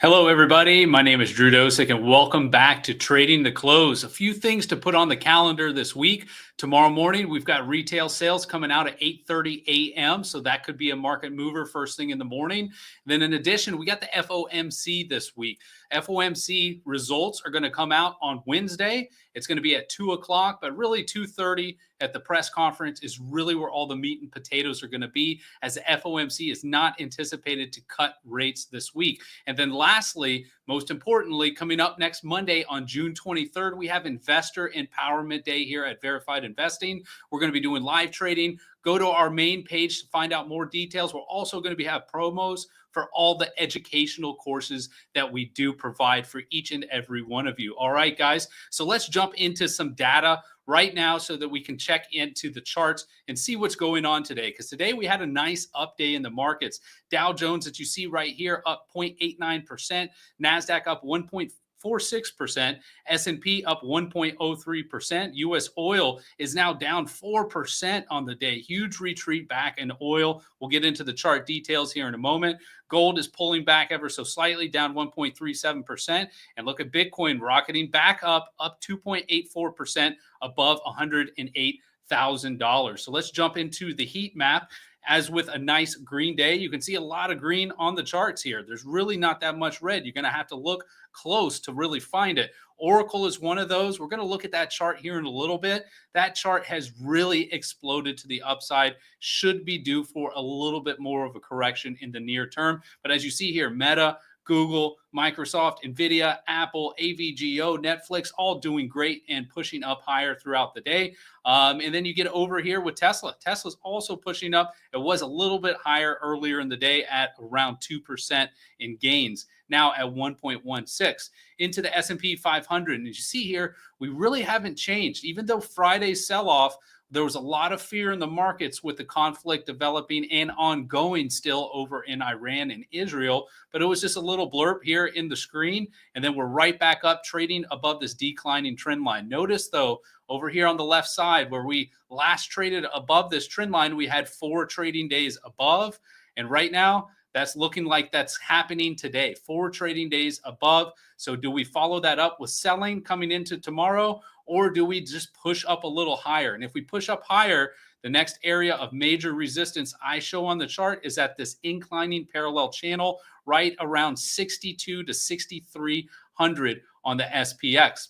Hello, everybody. My name is Drew Dosick, and welcome back to Trading the Close. A few things to put on the calendar this week. Tomorrow morning, we've got retail sales coming out at 8:30 a.m., so that could be a market mover first thing in the morning. Then, in addition, we got the FOMC this week. FOMC results are going to come out on Wednesday. It's going to be at 2 o'clock, but really 2:30 at the press conference is really where all the meat and potatoes are going to be, as the FOMC is not anticipated to cut rates this week. And then lastly, most importantly, coming up next Monday on June 23rd, we have Investor Empowerment Day here at Verified Investing. We're going to be doing live trading. Go to our main page to find out more details. We're also going to have promos for all the educational courses that we do provide for each and every one of you. All right, guys. So let's jump into some data right now so that we can check into the charts and see what's going on today. Because today we had a nice up day in the markets. Dow Jones that you see right here up 0.89%, NASDAQ up 1.46%, S&P up 1.03%. U.S. oil is now down 4% on the day. Huge retreat back in oil. We'll get into the chart details here in a moment. Gold is pulling back ever so slightly, down 1.37%. And look at Bitcoin rocketing back up 2.84% above $108,000. So let's jump into the heat map. As with a nice green day, you can see a lot of green on the charts here. There's really not that much red. You're going to have to look close to really find it. Oracle is one of those. We're going to look at that chart here in a little bit. That chart has really exploded to the upside, should be due for a little bit more of a correction in the near term. But as you see here, Meta, Google, Microsoft, Nvidia, Apple, AVGO, Netflix, all doing great and pushing up higher throughout the day. And then you get over here with Tesla. Tesla's also pushing up. It was a little bit higher earlier in the day at around 2% in gains, now at 1.16. Into the S&P 500. And as you see here, we really haven't changed. Even though Friday's sell-off, there was a lot of fear in the markets with the conflict developing and ongoing still over in Iran and Israel, but it was just a little blurb here in the screen, and then we're right back up trading above this declining trend line. Notice, though, over here on the left side where we last traded above this trend line, we had 4 trading days above, and right now, that's looking like that's happening today. 4 trading days above. So do we follow that up with selling coming into tomorrow, or do we just push up a little higher? And if we push up higher, the next area of major resistance I show on the chart is at this inclining parallel channel right around 62 to 6,300 on the SPX.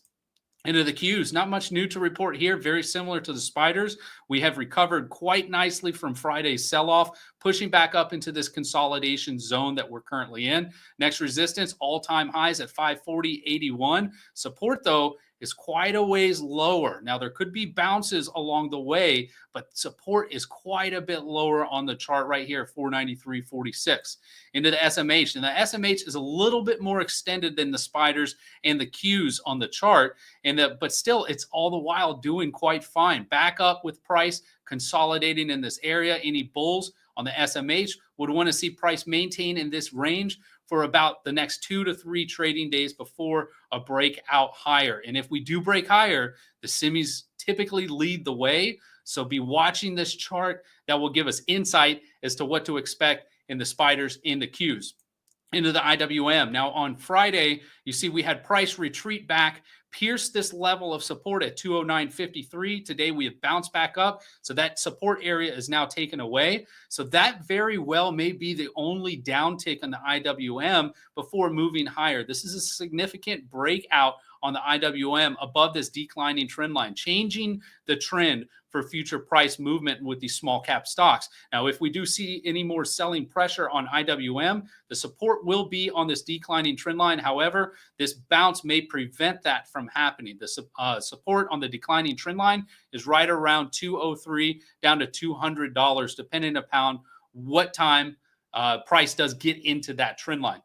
Into the Qs, not much new to report here. Very similar to the spiders. We have recovered quite nicely from Friday's sell-off, pushing back up into this consolidation zone that we're currently in. Next resistance, all-time highs at 540.81. Support, though, is quite a ways lower. Now, there could be bounces along the way, but support is quite a bit lower on the chart right here, 493.46. Into the SMH. And the SMH is a little bit more extended than the spiders and the Qs on the chart, but still, it's all the while doing quite fine. Back up with price consolidating in this area. Any bulls on the SMH would want to see price maintain in this range for about the next 2 to 3 trading days before a breakout higher. And if we do break higher, the semis typically lead the way. So be watching this chart. That will give us insight as to what to expect in the spiders in the Qs. Into the IWM. Now on Friday, you see we had price retreat back, pierce this level of support at 209.53. Today we have bounced back up. So that support area is now taken away. So that very well may be the only downtick on the IWM before moving higher. This is a significant breakout on the IWM above this declining trend line, changing the trend for future price movement with these small cap stocks. Now, if we do see any more selling pressure on IWM, the support will be on this declining trend line. However, this bounce may prevent that from happening. The support on the declining trend line is right around 203 down to $200, depending upon what time price does get into that trend line.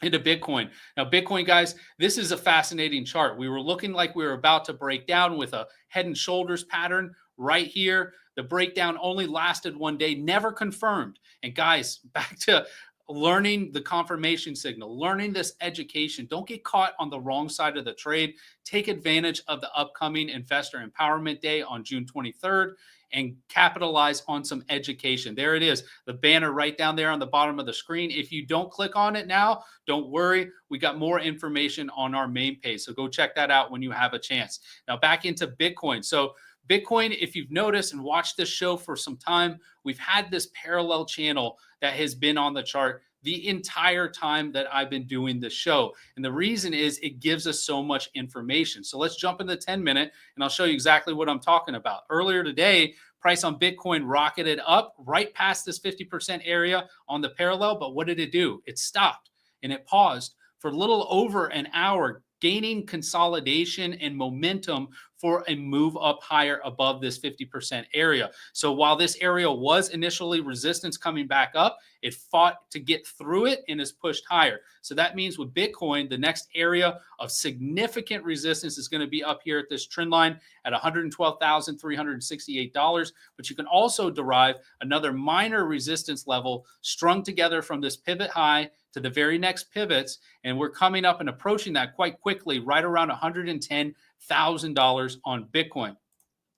Into Bitcoin. Now, Bitcoin, guys, this is a fascinating chart. We were looking like we were about to break down with a head and shoulders pattern right here. The breakdown only lasted 1 day, never confirmed. And guys, back to learning the confirmation signal, learning this education. Don't get caught on the wrong side of the trade. Take advantage of the upcoming Investor Empowerment Day on June 23rd. and capitalize on some education. There it is, the banner right down there on the bottom of the screen. If you don't click on it now, don't worry. We got more information on our main page. So go check that out when you have a chance. Now back into Bitcoin. So Bitcoin, if you've noticed and watched this show for some time, we've had this parallel channel that has been on the chart the entire time that I've been doing the show. And the reason is it gives us so much information. So let's jump in the 10-minute and I'll show you exactly what I'm talking about. Earlier today, price on Bitcoin rocketed up right past this 50% area on the parallel. But what did it do? It stopped and it paused for a little over an hour, gaining consolidation and momentum for a move up higher above this 50% area. So while this area was initially resistance coming back up, it fought to get through it and is pushed higher. So that means with Bitcoin, the next area of significant resistance is going to be up here at this trend line at $112,368. But you can also derive another minor resistance level strung together from this pivot high to the very next pivots. And we're coming up and approaching that quite quickly, right around $110,000 on Bitcoin.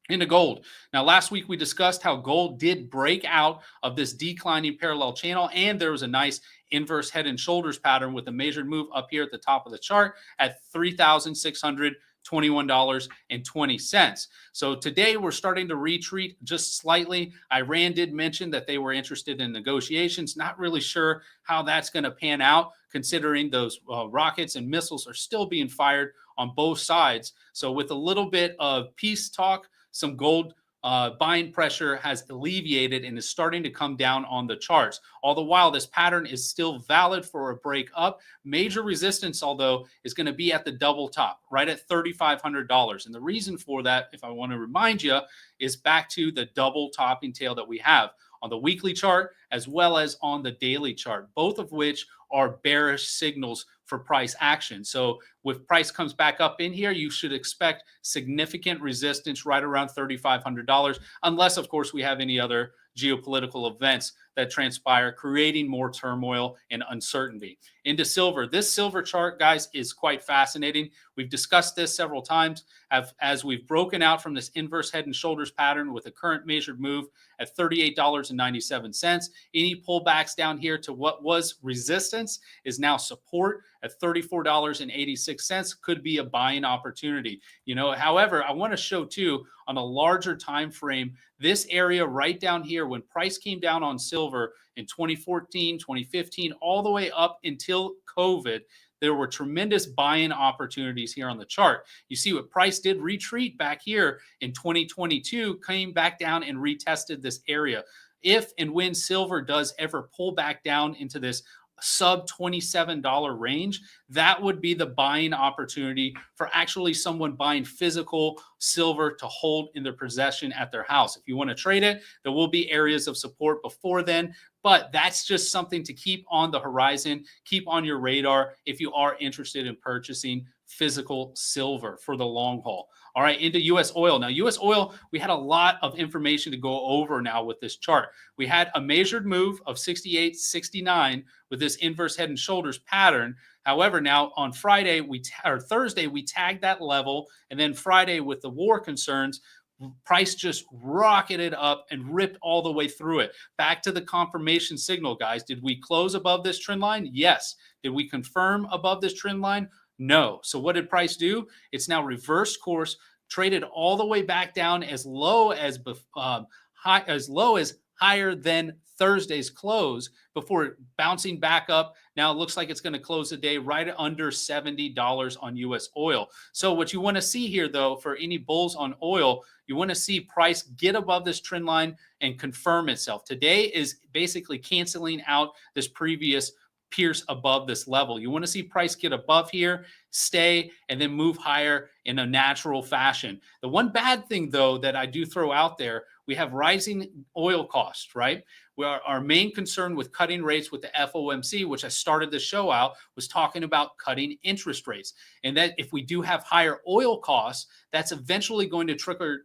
Into gold. Now, last week we discussed how gold did break out of this declining parallel channel, and there was a nice inverse head and shoulders pattern with a measured move up here at the top of the chart at $3,621.20. So today we're starting to retreat just slightly. Iran did mention that they were interested in negotiations. Not really sure how that's going to pan out, considering those rockets and missiles are still being fired on both sides. So with a little bit of peace talk, some gold buying pressure has alleviated and is starting to come down on the charts. All the while, this pattern is still valid for a break up. Major resistance, although, is going to be at the double top, right at $3,500. And the reason for that, if I want to remind you, is back to the double topping tail that we have on the weekly chart as well as on the daily chart, both of which are bearish signals for price action. So if price comes back up in here, you should expect significant resistance right around $3,500, unless, of course, we have any other geopolitical events that transpire, creating more turmoil and uncertainty. Into silver. This silver chart, guys, is quite fascinating. We've discussed this several times as we've broken out from this inverse head and shoulders pattern with a current measured move at $38.97. Any pullbacks down here to what was resistance is now support at $34.86. Could be a buying opportunity. However, I want to show too on a larger time frame, this area right down here, when price came down on silver in 2014, 2015, all the way up until COVID, there were tremendous buying opportunities here on the chart. You see what price did retreat back here in 2022, came back down and retested this area. If and when silver does ever pull back down into this sub $27 range, that would be the buying opportunity for actually someone buying physical silver to hold in their possession at their house. If you want to trade it, there will be areas of support before then, but that's just something to keep on the horizon, keep on your radar if you are interested in purchasing physical silver for the long haul. All right, into U.S. oil. Now, U.S. oil, we had a lot of information to go over now with this chart. We had a measured move of 68.69 with this inverse head and shoulders pattern. However, now on Thursday, we tagged that level. And then Friday, with the war concerns, price just rocketed up and ripped all the way through it. Back to the confirmation signal, guys. Did we close above this trend line? Yes. Did we confirm above this trend line? No. So what did price do? It's now reversed course, traded all the way back down as low as higher than Thursday's close before bouncing back up. Now it looks like it's going to close the day right under $70 on U.S. oil. So what you want to see here, though, for any bulls on oil, you want to see price get above this trend line and confirm itself. Today is basically canceling out this previous pierce above this level. You want to see price get above here, stay, and then move higher in a natural fashion. The one bad thing, though, that I do throw out there, we have rising oil costs, right? Our main concern with cutting rates with the FOMC, which I started the show out, was talking about cutting interest rates. And that if we do have higher oil costs, that's eventually going to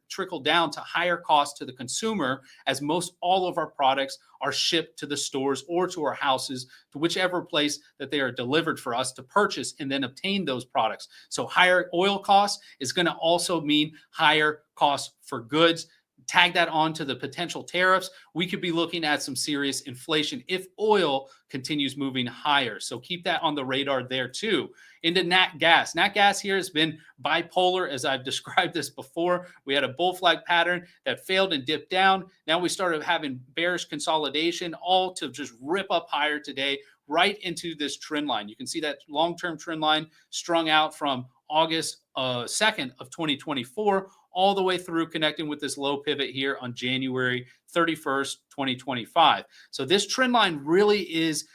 trickle down to higher costs to the consumer, as most all of our products are shipped to the stores or to our houses, to whichever place that they are delivered for us to purchase and then obtain those products. So higher oil costs is going to also mean higher costs for goods, tag that on to the potential tariffs, we could be looking at some serious inflation if oil continues moving higher. So keep that on the radar there too. Into nat gas. Nat gas here has been bipolar, as I've described this before. We had a bull flag pattern that failed and dipped down. Now we started having bearish consolidation, all to just rip up higher today, right into this trend line. You can see that long-term trend line strung out from August 2nd of 2024 all the way through, connecting with this low pivot here on January 31st, 2025. So this trend line really is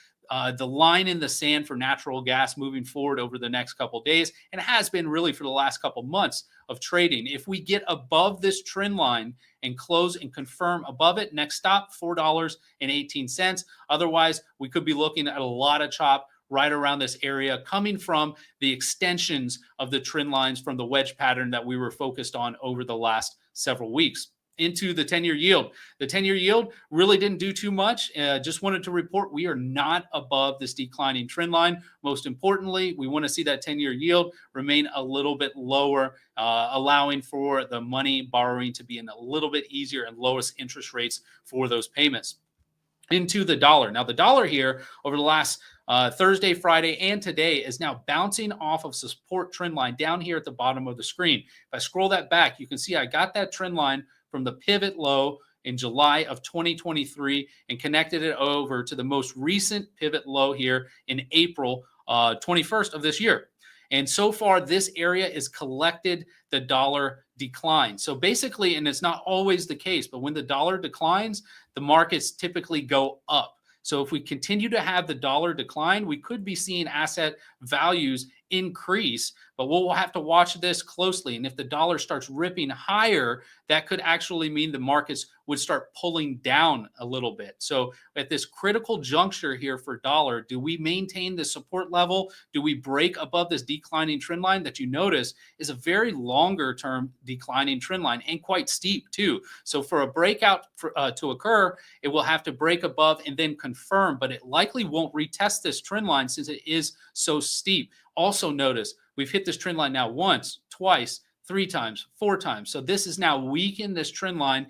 the line in the sand for natural gas moving forward over the next couple of days, and has been really for the last couple of months of trading. If we get above this trend line and close and confirm above it, next stop $4.18. Otherwise, we could be looking at a lot of chop right around this area, coming from the extensions of the trend lines from the wedge pattern that we were focused on over the last several weeks. Into the 10-year yield. The 10-year yield really didn't do too much. Just wanted to report we are not above this declining trend line. Most importantly, we want to see that 10-year yield remain a little bit lower, allowing for the money borrowing to be in a little bit easier and lowest interest rates for those payments. Into the dollar. Now, the dollar here over the last Thursday, Friday, and today is now bouncing off of support trend line down here at the bottom of the screen. If I scroll that back, you can see I got that trend line from the pivot low in July of 2023 and connected it over to the most recent pivot low here in April 21st of this year. And so far, this area is collected the dollar decline. So basically, and it's not always the case, but when the dollar declines, the markets typically go up. So if we continue to have the dollar decline, we could be seeing asset values increase, but we'll have to watch this closely. And if the dollar starts ripping higher, that could actually mean the markets would start pulling down a little bit. So at this critical juncture here for dollar, do we maintain the support level? Do we break above this declining trend line that you notice is a very longer term declining trend line and quite steep too? So for a breakout to occur, it will have to break above and then confirm, but it likely won't retest this trend line since it is so steep. Also notice we've hit this trend line now once, twice, 3 times, 4 times. So this is now weakened this trend line,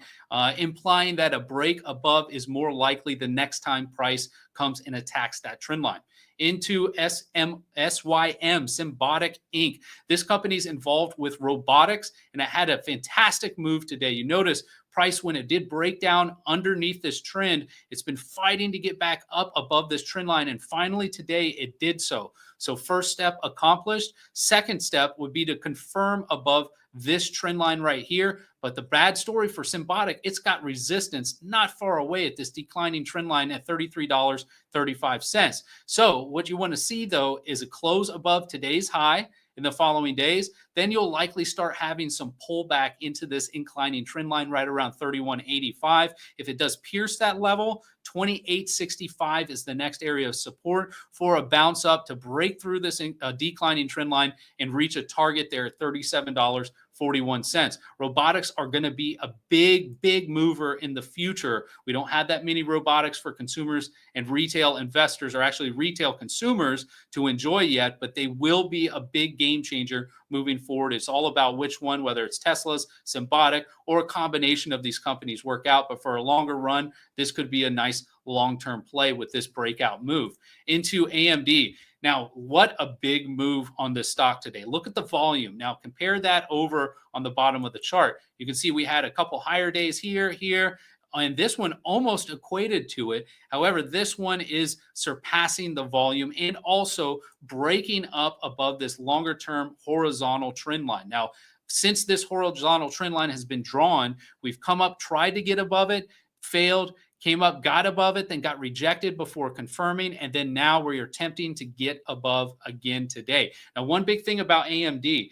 implying that a break above is more likely the next time price comes and attacks that trend line. Into SYM, Symbotic Inc. This company is involved with robotics, and it had a fantastic move today. You notice price, when it did break down underneath this trend, it's been fighting to get back up above this trend line, and finally today it did so. So first step accomplished. Second step would be to confirm above this trend line right here. But the bad story for Symbotic, it's got resistance not far away at this declining trend line at $33.35. So what you want to see, though, is a close above today's high in the following days. Then you'll likely start having some pullback into this inclining trend line right around 31.85. If it does pierce that level, 28.65 is the next area of support for a bounce up to break through this declining trend line and reach a target there at $37.41. Robotics are going to be a big mover in the future. We don't have that many robotics for consumers and retail investors, or actually retail consumers, to enjoy yet, but they will be a big game changer moving forward. It's all about which one, whether it's Tesla's, Symbotic, or a combination of these companies work out. But for a longer run, this could be a nice long-term play with this breakout move. Into AMD. Now, what a big move on this stock today. Look at the volume. Now, compare that over on the bottom of the chart. You can see we had a couple higher days here, and this one almost equated to it. However, this one is surpassing the volume and also breaking up above this longer-term horizontal trend line. Now, since this horizontal trend line has been drawn, we've come up, tried to get above it, failed, came up, got above it, then got rejected before confirming, and then now we're attempting to get above again today. Now, one big thing about AMD,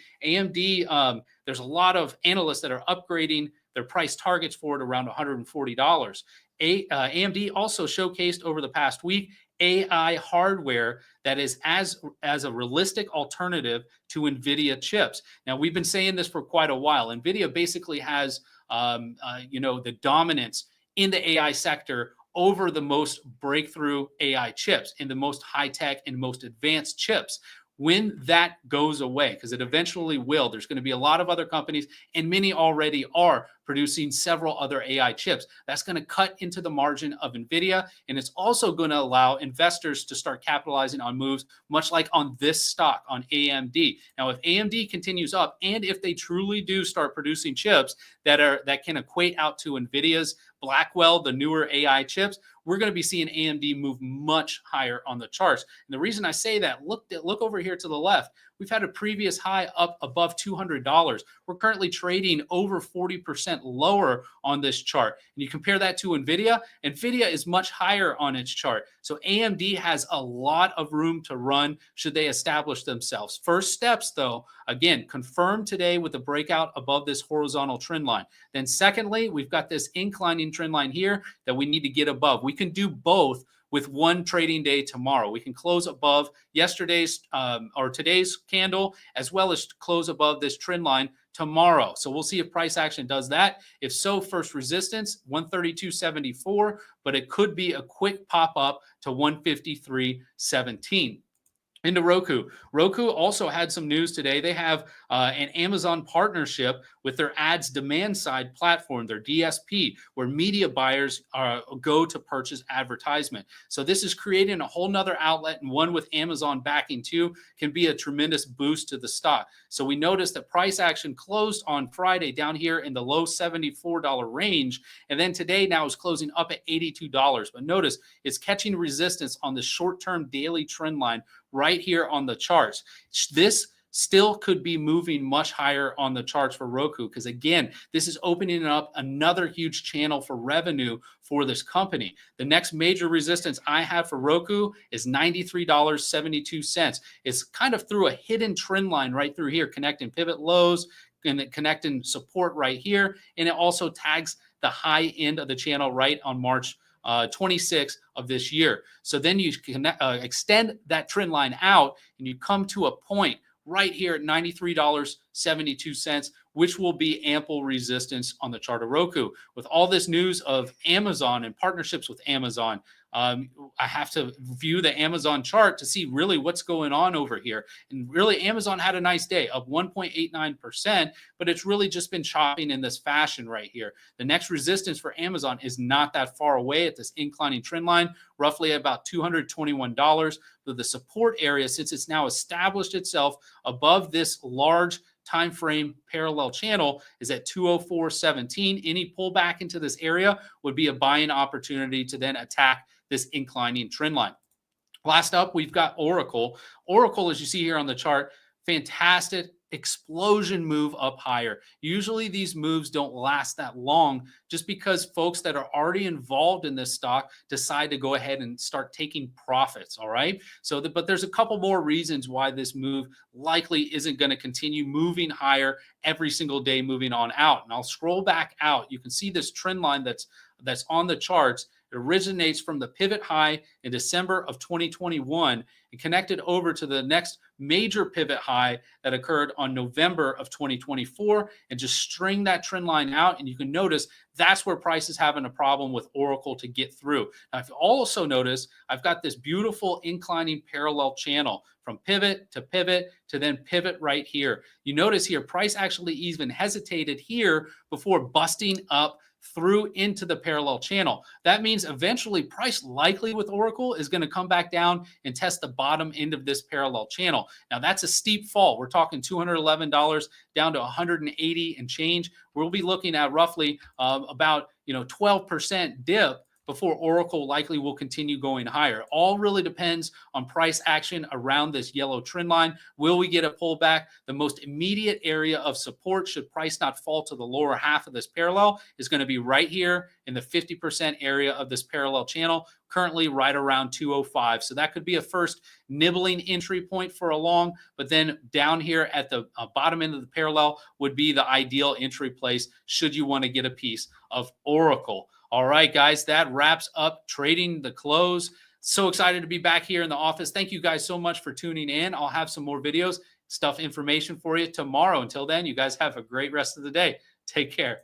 there's a lot of analysts that are upgrading their price targets for it around $140. AMD also showcased over the past week AI hardware that is as a realistic alternative to NVIDIA chips. Now, we've been saying this for quite a while. NVIDIA basically has the dominance in the AI sector over the most breakthrough AI chips and the most high-tech and most advanced chips. when that goes away, because it eventually will, there's going to be a lot of other companies, and many already are producing several other AI chips. That's going to cut into the margin of NVIDIA, and it's also going to allow investors to start capitalizing on moves, much like on this stock, on AMD. Now, if AMD continues up, and if they truly do start producing chips that can equate out to NVIDIA's Blackwell, the newer AI chips, we're going to be seeing AMD move much higher on the charts. And the reason I say that, look over here to the left. We've had a previous high up above $200. We're currently trading over 40% lower on this chart. And you compare that to NVIDIA, NVIDIA is much higher on its chart. So AMD has a lot of room to run should they establish themselves. First steps, though, again, confirmed today with the breakout above this horizontal trend line. Then secondly, we've got this inclining trend line here that we need to get above. We can do both with one trading day tomorrow. We can close above yesterday's or today's candle, as well as close above this trend line tomorrow. So we'll see if price action does that. If so, first resistance 132.74, but it could be a quick pop up to 153.17. Into Roku. Roku also had some news today. They have an Amazon partnership with their ads demand side platform, their DSP, where media buyers go to purchase advertisement. So this is creating a whole nother outlet, and one with Amazon backing too can be a tremendous boost to the stock. So we noticed that price action closed on Friday down here in the low $74 range, and then today now is closing up at $82. But notice it's catching resistance on the short-term daily trend line right here on the charts. This still could be moving much higher on the charts for Roku, because again, this is opening up another huge channel for revenue for this company. The next major resistance I have for Roku is $93.72. It's kind of through a hidden trend line right through here, connecting pivot lows and connecting support right here. And it also tags the high end of the channel right on March 26th of this year. So then you can extend that trend line out, and you come to a point right here at $93.72, which will be ample resistance on the chart of Roku. With all this news of Amazon and partnerships with Amazon, I have to view the Amazon chart to see really what's going on over here. And really, Amazon had a nice day, up 1.89%, but it's really just been chopping in this fashion right here. The next resistance for Amazon is not that far away at this inclining trend line, roughly about $221. But the support area, since it's now established itself above this large time frame parallel channel, is at 204.17. Any pullback into this area would be a buying opportunity to then attack this inclining trend line. Last up, we've got Oracle. Oracle, as you see here on the chart, fantastic explosion move up higher. Usually these moves don't last that long, just because folks that are already involved in this stock decide to go ahead and start taking profits. All right. So, but there's a couple more reasons why this move likely isn't going to continue moving higher every single day moving on out. And I'll scroll back out. You can see this trend line that's on the charts. It originates from the pivot high in December of 2021 and connected over to the next major pivot high that occurred on November of 2024, and just string that trend line out. And you can notice that's where price is having a problem with Oracle to get through. Now, if you also notice, I've got this beautiful inclining parallel channel from pivot to then pivot right here. You notice here, price actually even hesitated here before busting up through into the parallel channel. That means eventually price likely with Oracle is going to come back down and test the bottom end of this parallel channel. Now that's a steep fall. We're talking $211 down to 180 and change. We'll be looking at roughly about 12% dip before Oracle likely will continue going higher. All really depends on price action around this yellow trend line. Will we get a pullback? The most immediate area of support, should price not fall to the lower half of this parallel, is going to be right here in the 50% area of this parallel channel, currently right around 205. So that could be a first nibbling entry point for a long, but then down here at the bottom end of the parallel would be the ideal entry place should you want to get a piece of Oracle. All right, guys, that wraps up trading the close. So excited to be back here in the office. Thank you guys so much for tuning in. I'll have some more videos, information for you tomorrow. Until then, you guys have a great rest of the day. Take care.